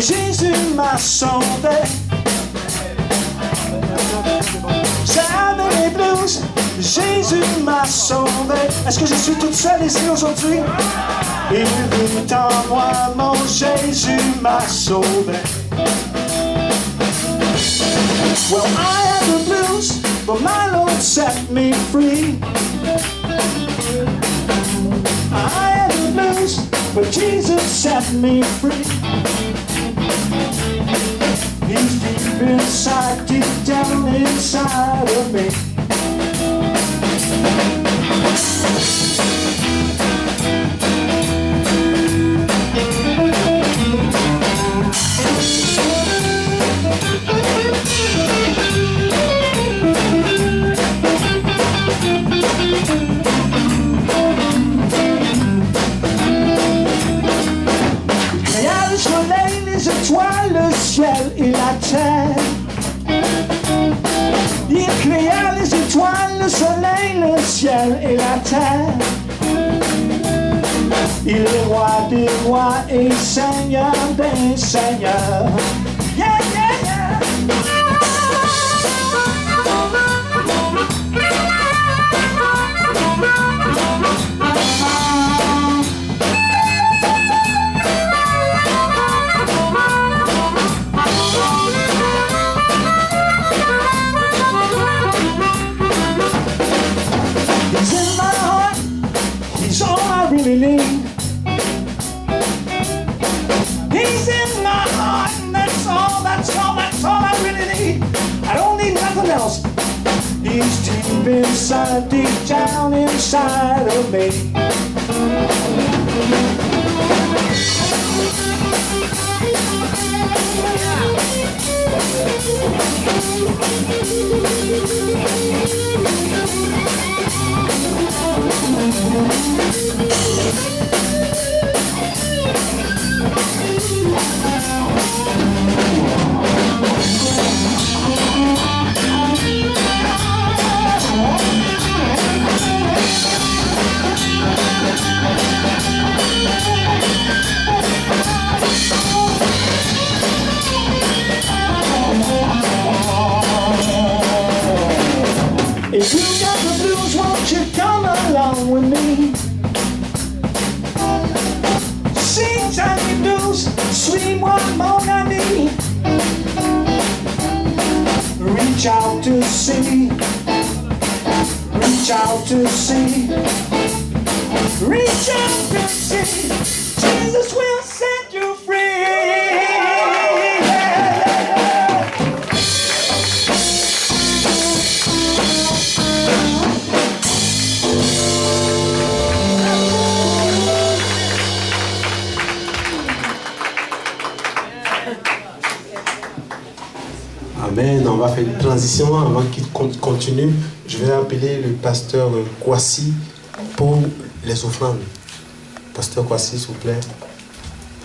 Jésus m'a sauvé. J'avais les blues, Jésus m'a sauvé. Est-ce que je suis toute seule ici aujourd'hui? Il vit en moi, mon Jésus m'a sauvé. Well, I had the blues, but my Lord set me free. I had the blues, but Jesus set me free. He's deep inside, deep down inside of me. Le ciel et la terre. Il créa les étoiles, le soleil, le ciel et la terre. Il est roi des rois et seigneur des seigneurs. Yeah, yeah, yeah. Need. He's in my heart, and that's all I really need. I don't need nothing else. He's deep inside, deep down inside of me. If you got the blues, won't you come along with me? Sing tiny blues, sweet one, mon ami. Reach out to see, reach out to see, reach out to see. Jesus will set you free. Amen. On va faire une transition avant qu'il continue. Je vais appeler le pasteur Kwasi pour les offrandes. Pasteur Kwasi, s'il vous plaît.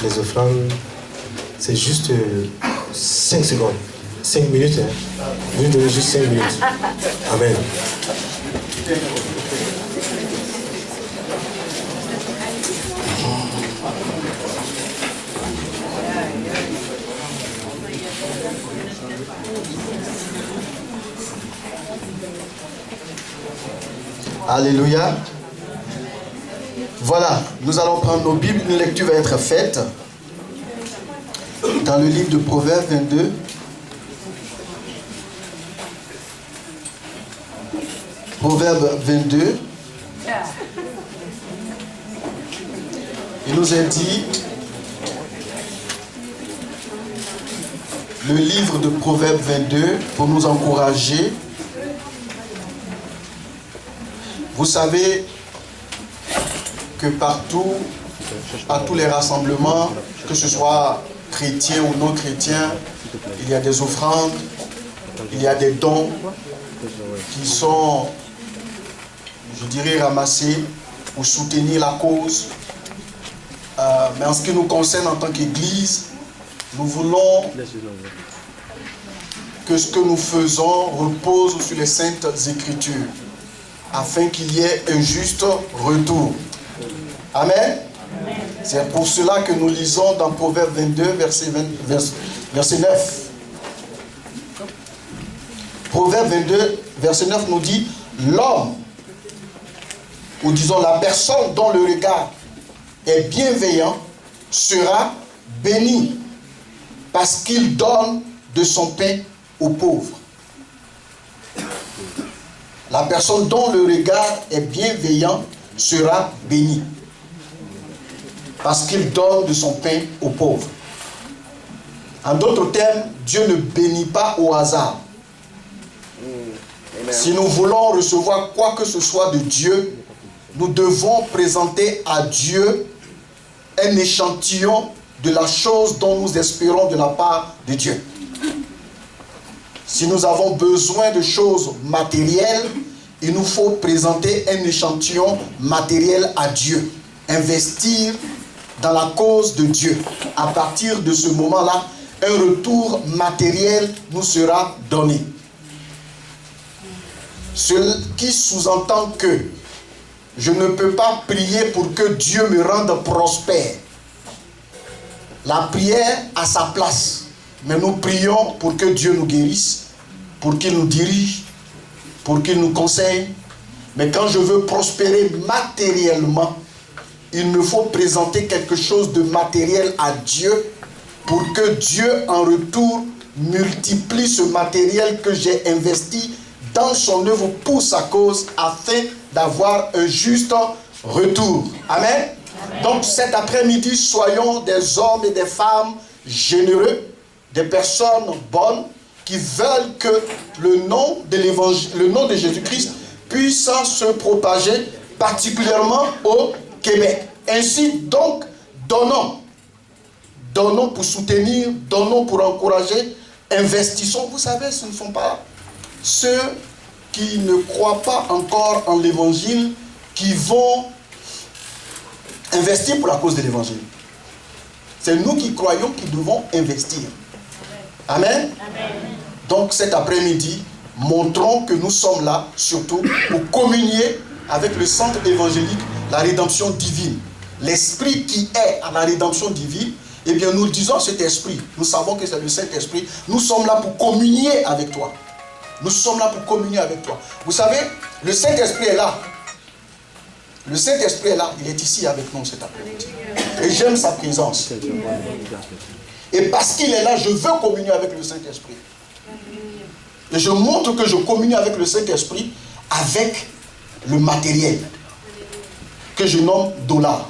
Les offrandes, c'est juste 5 secondes. 5 minutes. Hein. Vous donnez juste 5 minutes. Amen. Alléluia. Voilà, nous allons prendre nos Bibles. Une lecture va être faite dans le livre de Proverbes 22. Proverbe 22. Il nous est dit, le livre de Proverbe 22 pour nous encourager. Vous savez que partout, à tous les rassemblements, que ce soit chrétiens ou non chrétiens, il y a des offrandes, il y a des dons qui sont, je dirais, ramassés pour soutenir la cause. Mais en ce qui nous concerne en tant qu'Église, nous voulons que ce que nous faisons repose sur les Saintes Écritures, afin qu'il y ait un juste retour. Amen. Amen. C'est pour cela que nous lisons dans Proverbe 22, verset 9. Proverbe 22, verset 9 nous dit, l'homme, ou disons la personne dont le regard est bienveillant, sera béni, parce qu'il donne de son pain aux pauvres. La personne dont le regard est bienveillant sera béni, parce qu'il donne de son pain aux pauvres. En d'autres termes, Dieu ne bénit pas au hasard. Si nous voulons recevoir quoi que ce soit de Dieu, nous devons présenter à Dieu un échantillon de la chose dont nous espérons de la part de Dieu. Si nous avons besoin de choses matérielles, il nous faut présenter un échantillon matériel à Dieu. Investir dans la cause de Dieu. À partir de ce moment-là, un retour matériel nous sera donné. Ce qui sous-entend que je ne peux pas prier pour que Dieu me rende prospère. La prière a sa place, mais nous prions pour que Dieu nous guérisse, pour qu'il nous dirige, pour qu'il nous conseille. Mais quand je veux prospérer matériellement, il me faut présenter quelque chose de matériel à Dieu pour que Dieu en retour multiplie ce matériel que j'ai investi dans son œuvre pour sa cause afin d'avoir un juste retour. Amen. Amen. Donc cet après-midi, soyons des hommes et des femmes généreux, des personnes bonnes qui veulent que le nom de l'évangile, le nom de Jésus-Christ puisse se propager particulièrement au Québec. Ainsi donc, donnons pour soutenir, donnons pour encourager, investissons. Vous savez, ce ne sont pas ceux qui ne croient pas encore en l'évangile qui vont investir pour la cause de l'évangile. C'est nous qui croyons qui devons investir. Amen. Amen. Donc cet après-midi, montrons que nous sommes là surtout pour communier avec le centre évangélique, la rédemption divine. L'esprit qui est à la rédemption divine, eh bien nous disons cet esprit, nous savons que c'est le Saint-Esprit, nous sommes là pour communier avec toi. Nous sommes là pour communier avec toi. Vous savez, le Saint-Esprit est là. Le Saint-Esprit est là, il est ici avec nous cet après-midi. Et j'aime sa présence. Et parce qu'il est là, je veux communier avec le Saint-Esprit. Et je montre que je communie avec le Saint-Esprit avec le matériel que je nomme dollar.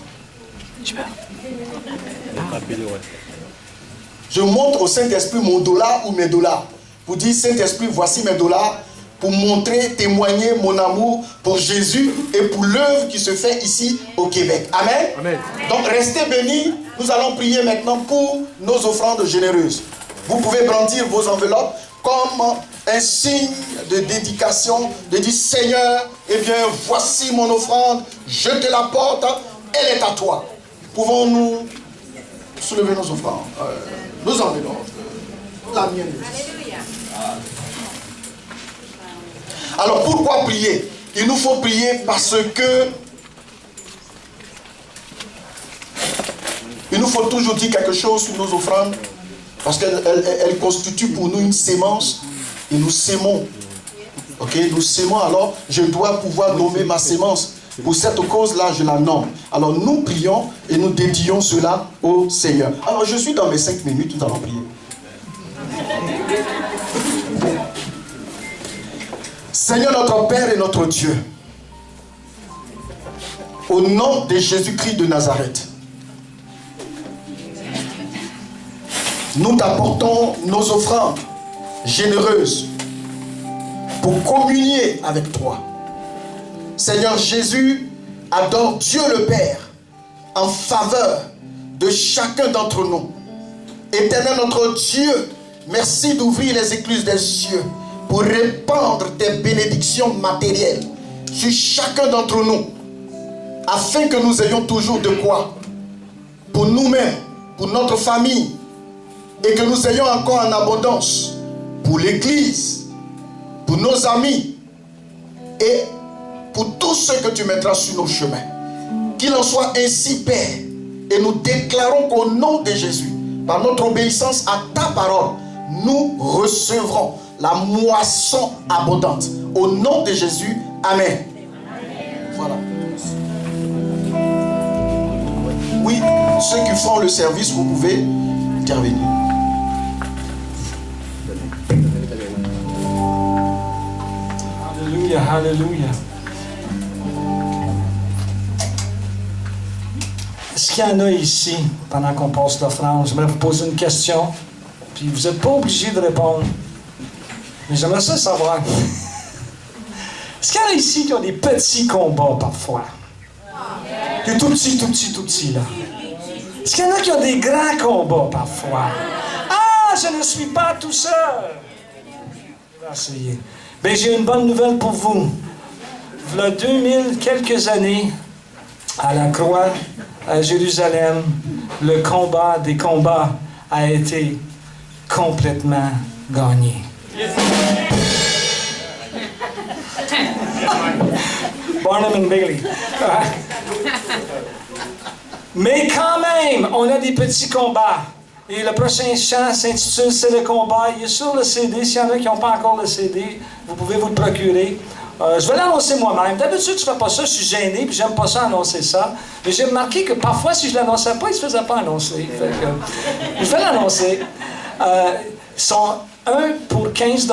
Je montre au Saint-Esprit mon dollar ou mes dollars. Pour dire, Saint-Esprit, voici mes dollars, pour montrer, témoigner mon amour pour Jésus et pour l'œuvre qui se fait ici au Québec. Amen. Amen. Donc restez bénis. Nous allons prier maintenant pour nos offrandes généreuses. Vous pouvez brandir vos enveloppes comme un signe de dédication, de dire, Seigneur, eh bien, voici mon offrande, je te la porte, elle est à toi. Pouvons-nous soulever nos offrandes, nos enveloppes, la mienne. Alors pourquoi prier? Il nous faut prier parce que il nous faut toujours dire quelque chose sur nos offrandes, parce qu'elles constituent pour nous une sémence et nous sémons. Ok, nous sémons, alors je dois pouvoir nommer ma sémence. Pour cette cause-là, je la nomme. Alors nous prions et nous dédions cela au Seigneur. Alors je suis dans mes 5 minutes, nous allons prier. Seigneur notre Père et notre Dieu, au nom de Jésus-Christ de Nazareth, nous t'apportons nos offrandes généreuses pour communier avec toi. Seigneur Jésus, adore Dieu le Père en faveur de chacun d'entre nous. Éternel notre Dieu, merci d'ouvrir les écluses des cieux pour répandre tes bénédictions matérielles sur chacun d'entre nous, afin que nous ayons toujours de quoi pour nous-mêmes, pour notre famille, et que nous ayons encore en abondance pour l'Église, pour nos amis et pour tous ceux que tu mettras sur nos chemins. Qu'il en soit ainsi, Père, et nous déclarons qu'au nom de Jésus, par notre obéissance à ta parole, nous recevrons la moisson abondante. Au nom de Jésus, Amen. Voilà. Oui, ceux qui font le service, vous pouvez intervenir. Alléluia, alléluia. Est-ce qu'il y en a ici, pendant qu'on passe l'offrande, j'aimerais vous poser une question, puis vous n'êtes pas obligé de répondre, mais j'aimerais ça savoir. Est-ce qu'il y en a ici qui ont des petits combats parfois? Des tout petits, là. Est-ce qu'il y en a qui ont des grands combats parfois? Ah, je ne suis pas tout seul! Je vais essayer. Bien, j'ai une bonne nouvelle pour vous. Il y a 2000 quelques années, à la croix, à Jérusalem, le combat des combats a été complètement gagné. Barnum and Bailey. Mais quand même, on a des petits combats. Et le prochain chant s'intitule « C'est le combat ». Il est sur le CD. S'il y en a qui n'ont pas encore le CD, vous pouvez vous le procurer. Je vais l'annoncer moi-même. D'habitude, je ne fais pas ça. Je suis gêné, puis j'aime pas ça annoncer ça. Mais j'ai remarqué que parfois, si je ne l'annonçais pas, il ne se faisait pas annoncer. Fait que, je vais l'annoncer. Ils sont 1 pour 15 $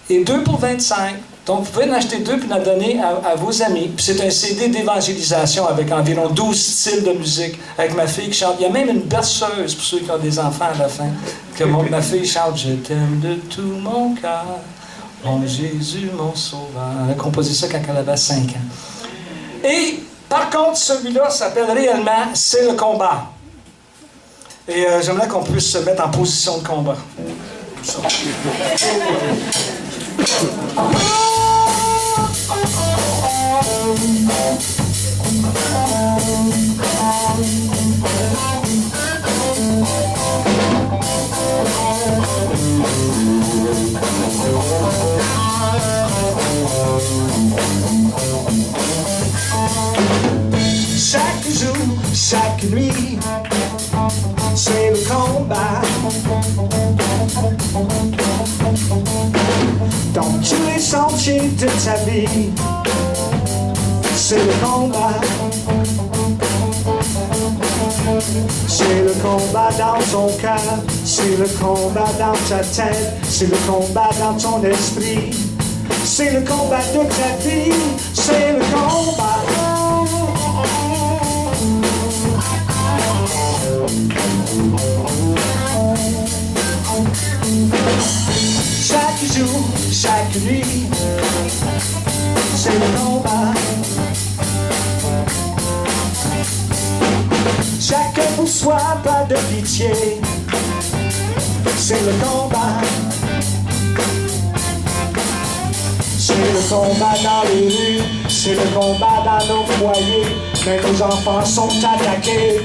et 2 pour 25 $. Donc, vous pouvez en acheter 2 puis en donner à vos amis. Puis c'est un CD d'évangélisation avec environ 12 styles de musique, avec ma fille qui chante. Il y a même une berceuse pour ceux qui ont des enfants à la fin. Que ma fille chante « Je t'aime de tout mon cœur, mon Jésus, mon sauveur ». Elle a composé ça quand elle avait 5 ans. Et, par contre, celui-là s'appelle réellement « C'est le combat ». Et j'aimerais qu'on puisse se mettre en position de combat. Chaque jour, chaque nuit, c'est le combat. Dans tous les sentiers de ta vie, c'est le combat. C'est le combat dans ton cœur, c'est le combat dans ta tête, c'est le combat dans ton esprit, c'est le combat de ta vie, c'est le combat. Chaque jour, chaque nuit, c'est le combat. Chacun pour soi, pas de pitié, c'est le combat. C'est le combat dans les rues, c'est le combat dans nos foyers, mais nos enfants sont attaqués.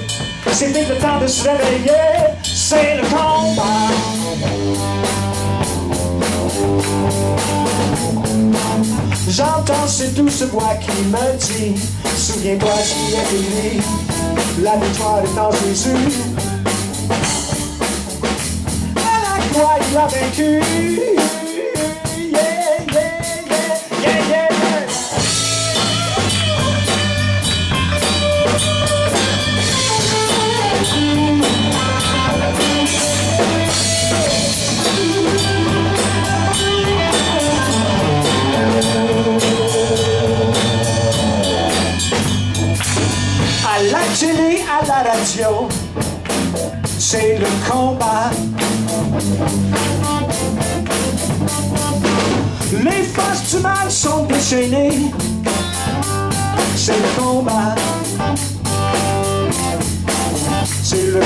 C'était le temps de se réveiller, c'est le combat. J'entends cette douce voix qui me dit « Souviens-toi qui est béni, la victoire est en Jésus. » À la croix il a vaincu. Yeah, yeah, yeah, yeah, yeah. À la télé, à la radio, c'est le combat. Les forces du mal sont déchaînées, c'est le combat. C'est le